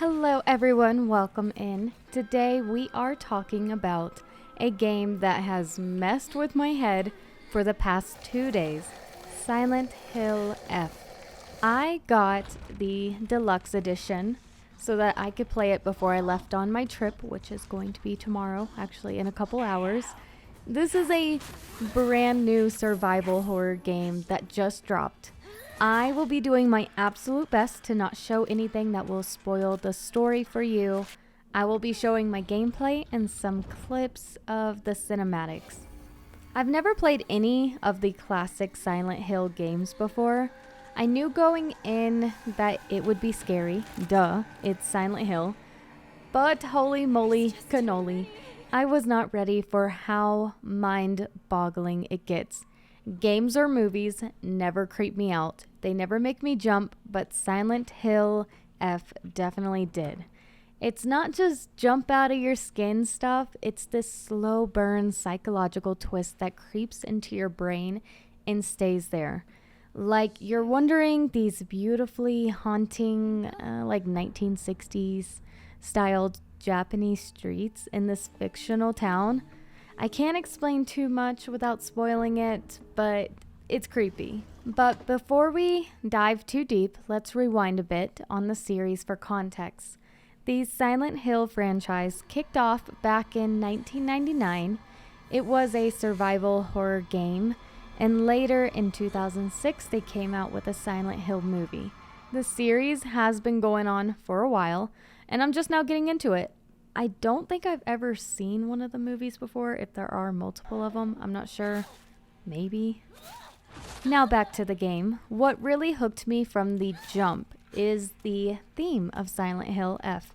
Hello everyone, welcome in. Today we are talking about a game that has messed with my head for the past 2 days, Silent Hill F. I got the deluxe edition so that I could play it before I left on my trip, which is going to be tomorrow, actually in a couple hours. This is a brand new survival horror game that just dropped. I will be doing my absolute best to not show anything that will spoil the story for you. I will be showing my gameplay and some clips of the cinematics. I've never played any of the classic Silent Hill games before. I knew going in that it would be scary. Duh, it's Silent Hill. But holy moly cannoli, I was not ready for how mind-boggling it gets. Games or movies never creep me out. They never make me jump, but Silent Hill F definitely did. It's not just jump out of your skin stuff, it's this slow burn psychological twist that creeps into your brain and stays there. Like you're wondering these beautifully haunting, like 1960s styled Japanese streets in this fictional town. I can't explain too much without spoiling it, but it's creepy. But before we dive too deep, let's rewind a bit on the series for context. The Silent Hill franchise kicked off back in 1999. It was a survival horror game, and later in 2006 they came out with a Silent Hill movie. The series has been going on for a while, and I'm just now getting into it. I don't think I've ever seen one of the movies before. If there are multiple of them, I'm not sure. Maybe. Now back to the game. What really hooked me from the jump is the theme of Silent Hill F.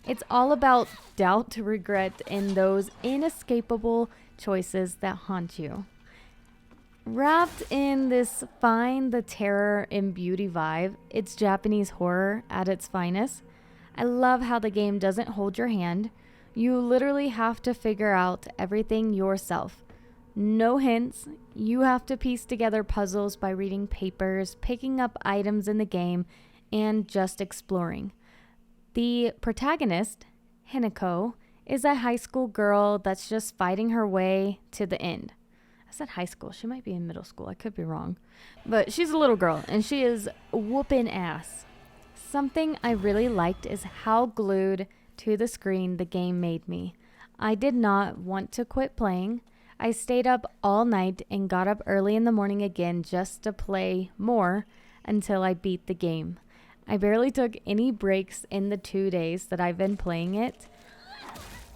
It's all about doubt, regret, and those inescapable choices that haunt you. Wrapped in this find the terror and beauty vibe, it's Japanese horror at its finest. I love how the game doesn't hold your hand. You literally have to figure out everything yourself. No hints. You have to piece together puzzles by reading papers, picking up items in the game, and just exploring. The protagonist, Hinako, is a high school girl that's just fighting her way to the end. I said high school. She might be in middle school. I could be wrong. But she's a little girl, and she is whooping ass. Something I really liked is how glued to the screen the game made me. I did not want to quit playing. I stayed up all night and got up early in the morning again just to play more until I beat the game. I barely took any breaks in the 2 days that I've been playing it.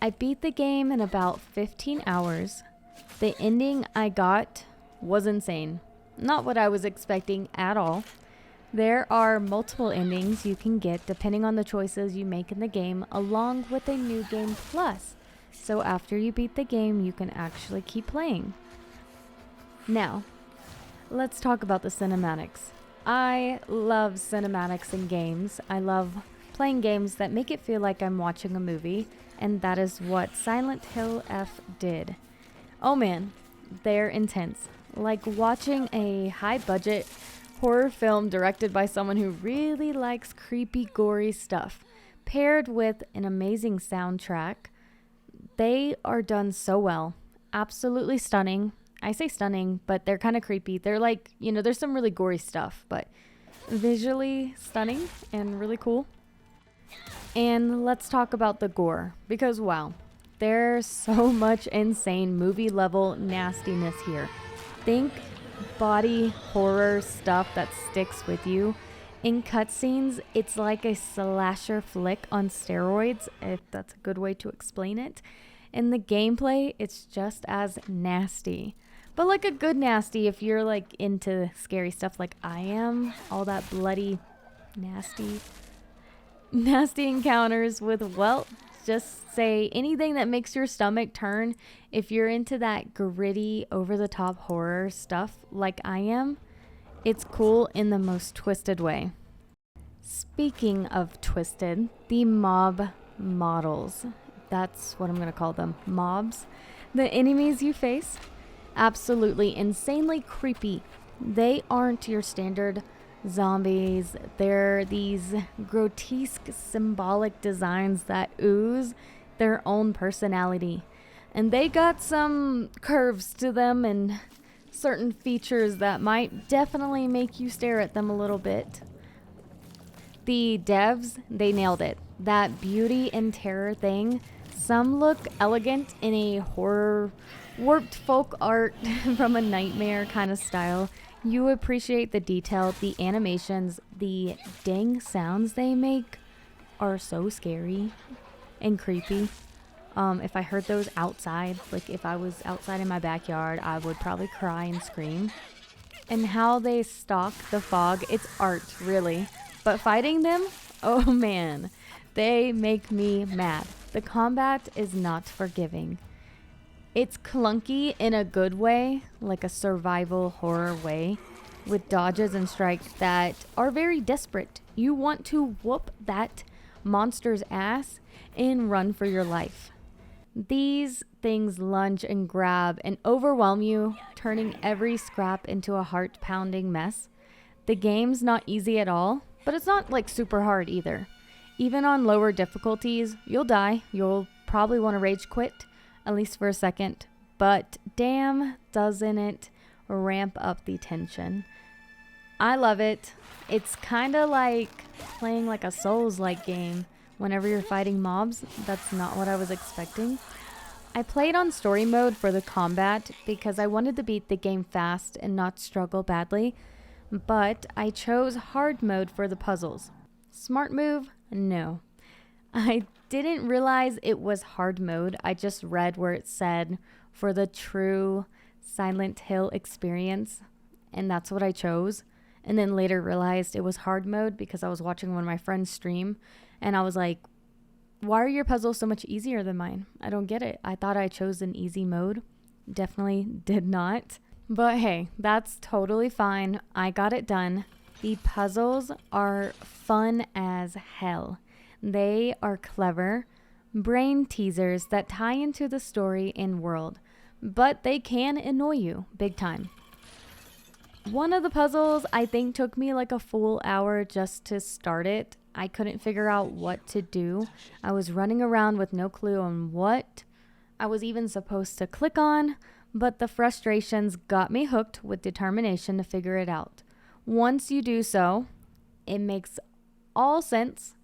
I beat the game in about 15 hours. The ending I got was insane. Not what I was expecting at all. There are multiple endings you can get depending on the choices you make in the game, along with a new game plus. So after you beat the game, you can actually keep playing. Now, let's talk about the cinematics. I love cinematics in games. I love playing games that make it feel like I'm watching a movie, and that is what Silent Hill F did. Oh man, they're intense. Like watching a high-budget horror film directed by someone who really likes creepy, gory stuff, paired with an amazing soundtrack. They are done so well. Absolutely stunning. I say stunning, but they're kind of creepy. They're like, there's some really gory stuff, but visually stunning and really cool. And let's talk about the gore, because wow, there's so much insane movie level nastiness here. Think body horror stuff that sticks with you. In cutscenes, it's like a slasher flick on steroids, if that's a good way to explain it. In the gameplay, it's just as nasty. But like a good nasty if you're like into scary stuff like I am. All that bloody, nasty encounters with, well, just say anything that makes your stomach turn. If you're into that gritty, over-the-top horror stuff like I am, it's cool in the most twisted way. Speaking of twisted, the mob models. That's what I'm going to call them. Mobs. The enemies you face, absolutely insanely creepy. They aren't your standard zombies. They're these grotesque symbolic designs that ooze their own personality. And they got some curves to them and certain features that might definitely make you stare at them a little bit. The devs, they nailed it. That beauty and terror thing. Some look elegant in a horror, warped folk art from a nightmare kind of style. You appreciate the detail, the animations, the dang sounds they make are so scary and creepy. If I heard those outside, like if I was outside in my backyard, I would probably cry and scream. And how they stalk the fog, it's art, really. But fighting them, oh man, they make me mad. The combat is not forgiving. It's clunky in a good way, like a survival horror way, with dodges and strikes that are very desperate. You want to whoop that monster's ass and run for your life. These things lunge and grab and overwhelm you, turning every scrap into a heart-pounding mess. The game's not easy at all, but it's not like super hard either. Even on lower difficulties, you'll die. You'll probably want to rage quit, at least for a second. But damn, doesn't it ramp up the tension. I love it. It's kind of like playing like a Souls-like game. Whenever you're fighting mobs, that's not what I was expecting. I played on story mode for the combat because I wanted to beat the game fast and not struggle badly, but I chose hard mode for the puzzles. Smart move? No. I didn't realize it was hard mode. I just read where it said for the true Silent Hill experience, and that's what I chose. And then later realized it was hard mode because I was watching one of my friends stream, and I was like, why are your puzzles so much easier than mine? I don't get it. I thought I chose an easy mode. Definitely did not. But hey, that's totally fine. I got it done. The puzzles are fun as hell. They are clever, brain teasers that tie into the story and world, but they can annoy you big time. One of the puzzles I think took me like a full hour just to start it. I couldn't figure out what to do. I was running around with no clue on what I was even supposed to click on, but the frustrations got me hooked with determination to figure it out. Once you do so, it makes all sense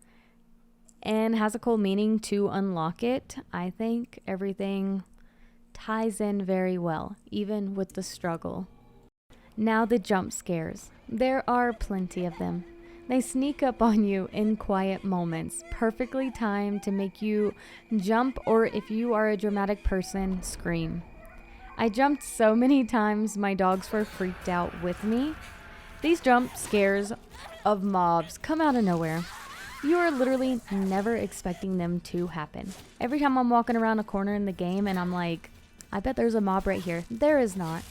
and has a cool meaning to unlock it. I think everything ties in very well, even with the struggle. Now the jump scares. There are plenty of them. They sneak up on you in quiet moments, perfectly timed to make you jump, or if you are a dramatic person, scream. I jumped so many times my dogs were freaked out with me. These jump scares of mobs come out of nowhere. You are literally never expecting them to happen. Every time I'm walking around a corner in the game and I'm like, I bet there's a mob right here. There is not.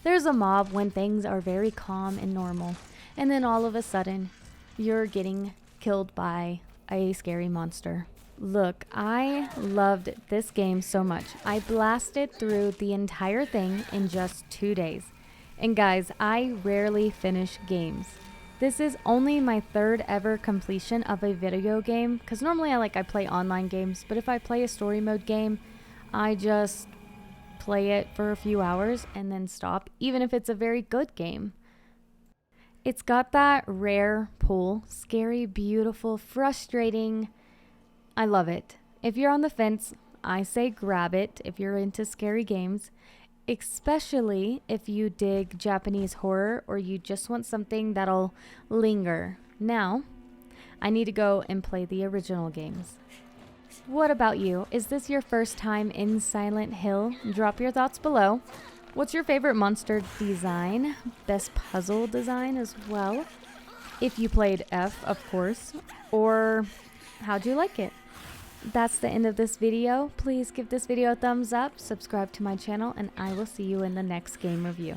There's a mob when things are very calm and normal. And then all of a sudden, you're getting killed by a scary monster. Look, I loved this game so much. I blasted through the entire thing in just 2 days. And guys, I rarely finish games. This is only my third ever completion of a video game, because normally I play online games, but if I play a story mode game, I just play it for a few hours and then stop, even if it's a very good game. It's got that rare pull, scary, beautiful, frustrating. I love it. If you're on the fence, I say grab it if you're into scary games, especially if you dig Japanese horror or you just want something that'll linger. Now, I need to go and play the original games. What about you? Is this your first time in Silent Hill? Drop your thoughts below. What's your favorite monster design? Best puzzle design as well? If you played F, of course. Or how'd you like it? That's the end of this video. Please give this video a thumbs up, subscribe to my channel, and I will see you in the next game review.